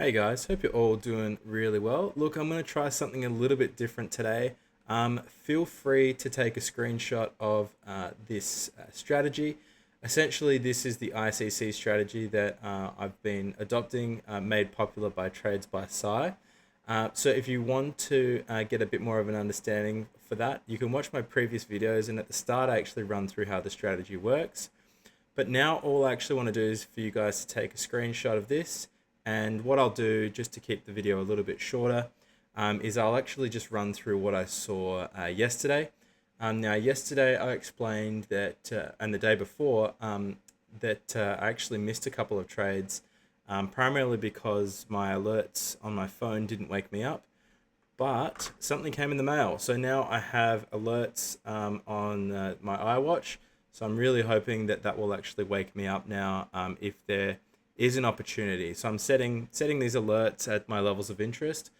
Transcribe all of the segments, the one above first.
Hey guys, hope you're all doing really well. Look, I'm going to try something a little bit different today. Feel free to take a screenshot of this strategy. Essentially, this is the ICC strategy that I've been adopting, made popular by Trades by Sai. So if you want to get a bit more of an understanding for that, you can watch my previous videos, and at the start I actually run through how the strategy works. But now all I actually want to do is for you guys to take a screenshot of this. And what I'll do, just to keep the video a little bit shorter, is I'll actually just run through what I saw yesterday. Now, yesterday I explained that, and the day before, that I actually missed a couple of trades, primarily because my alerts on my phone didn't wake me up. But something came in the mail. So now I have alerts on my iWatch. So I'm really hoping that that will actually wake me up now if there is an opportunity. So I'm setting these alerts at my levels of interest,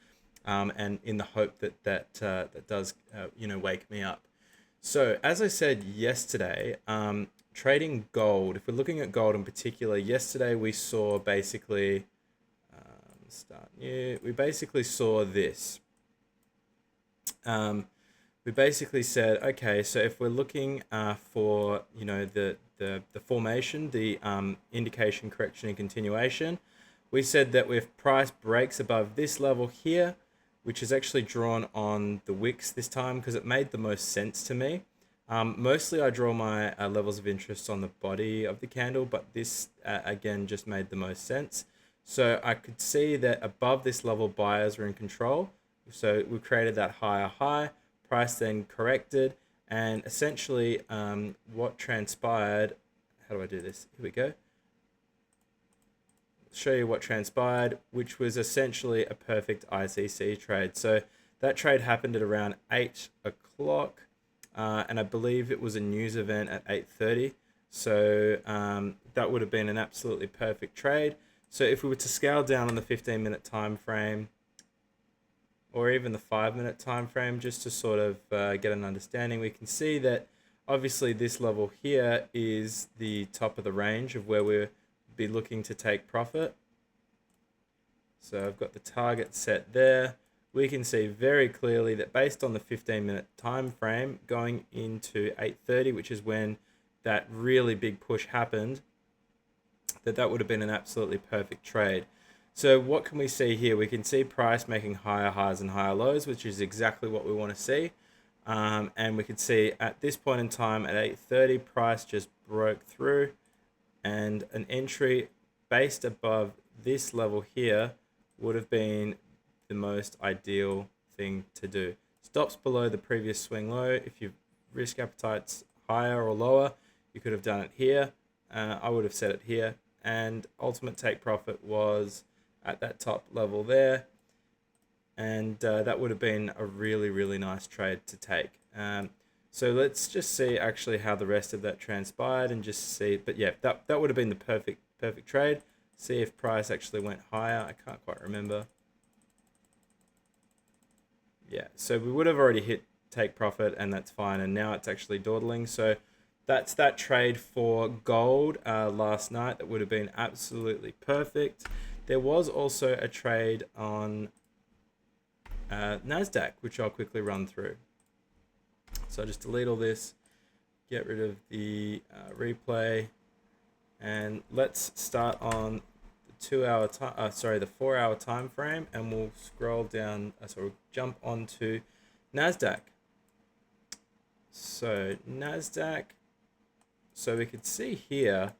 and in the hope that that does wake me up. So as I said yesterday, trading gold. If we're looking at gold in particular, yesterday we saw basically We basically saw this. We basically said, okay, so if we're looking for the formation, the indication, correction, and continuation, we said that if price breaks above this level here, which is actually drawn on the wicks this time because it made the most sense to me. Mostly I draw my levels of interest on the body of the candle, but this again just made the most sense. So I could see that above this level buyers were in control. So we created that higher high, price then corrected, and essentially what transpired, how do I do this? Here we go. Show you what transpired, which was essentially a perfect ICC trade. So that trade happened at around 8 o'clock, and I believe it was a news event at 8:30. So that would have been an absolutely perfect trade. So if we were to scale down on the 15-minute time frame, or even the 5-minute time frame, just to sort of get an understanding, we can see that obviously this level here is the top of the range of where we'll be looking to take profit. So I've got the target set there. We can see very clearly that based on the 15-minute time frame going into 8:30, which is when that really big push happened, that would have been an absolutely perfect trade. So what can we see here? We can see price making higher highs and higher lows, which is exactly what we want to see. And we can see at this point in time at 8:30, price just broke through, and an entry based above this level here would have been the most ideal thing to do. Stops below the previous swing low. If your risk appetite's higher or lower, you could have done it here. I would have set it here, and ultimate take profit was at that top level there, and that would have been a really nice trade to take. So let's just see actually how the rest of that transpired and just see. But yeah, that would have been the perfect trade. See if price actually went higher. I can't quite remember. Yeah, so we would have already hit take profit, and that's fine, and now it's actually dawdling. So that's that trade for gold last night. That would have been absolutely perfect. There was also a trade on Nasdaq, which I'll quickly run through. So I'll just delete all this, get rid of the replay, and let's start on the 2-hour time. The 4-hour time frame, and we'll scroll down. We'll jump onto Nasdaq. So Nasdaq. So we could see here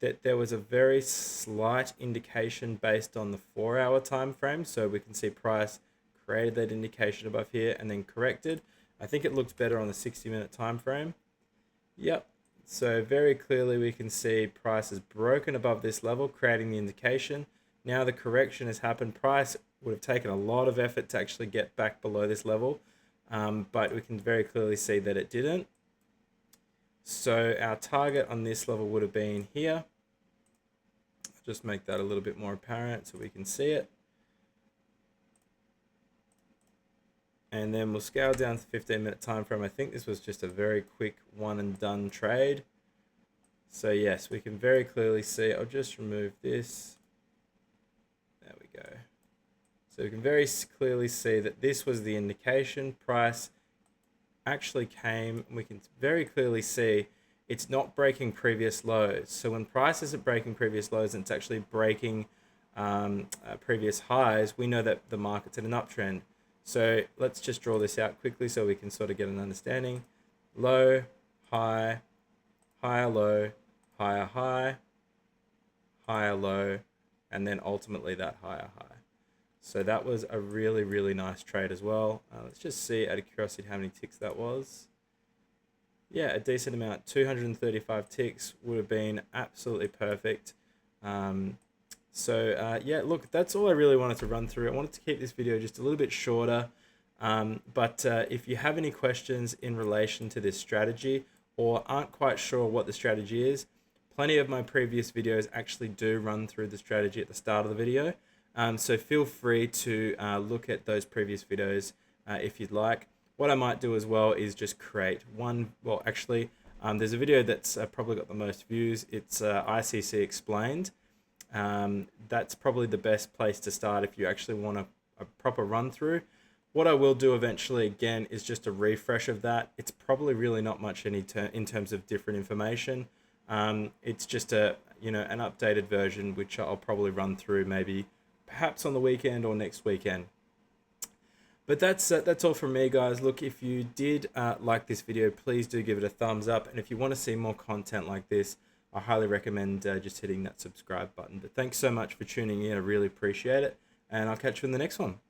that there was a very slight indication based on the 4-hour time frame. So we can see price created that indication above here and then corrected. I think it looks better on the 60-minute time frame. Yep. So very clearly we can see price has broken above this level, creating the indication. Now the correction has happened. Price would have taken a lot of effort to actually get back below this level, but we can very clearly see that it didn't. So our target on this level would have been here. I'll just make that a little bit more apparent so we can see it. And then we'll scale down to the 15-minute time frame. I think this was just a very quick one and done trade. So yes, we can very clearly see. I'll just remove this. There we we go. So we can very clearly see that this was the indication. Price actually came, we can very clearly see it's not breaking previous lows. So when price isn't breaking previous lows and it's actually breaking previous highs, we know that the market's in an uptrend. So let's just draw this out quickly so we can sort of get an understanding. Low, high, higher low, higher high, higher low, and then ultimately that higher high. So that was a really, really nice trade as well. Let's just see out of curiosity how many ticks that was. Yeah, a decent amount. 235 ticks would have been absolutely perfect. Yeah, look, that's all I really wanted to run through. I wanted to keep this video just a little bit shorter. But if you have any questions in relation to this strategy or aren't quite sure what the strategy is, plenty of my previous videos actually do run through the strategy at the start of the video. So feel free to look at those previous videos if you'd like. What I might do as well is just create one. Well, actually, there's a video that's probably got the most views. It's ICC Explained. That's probably the best place to start if you actually want a proper run through. What I will do eventually, again, is just a refresh of that. It's probably really not much in terms of different information. It's just an updated version, which I'll probably run through maybe perhaps on the weekend or next weekend. But that's all from me, guys. Look, if you did like this video, please do give it a thumbs up. And if you want to see more content like this, I highly recommend just hitting that subscribe button. But thanks so much for tuning in. I really appreciate it. And I'll catch you in the next one.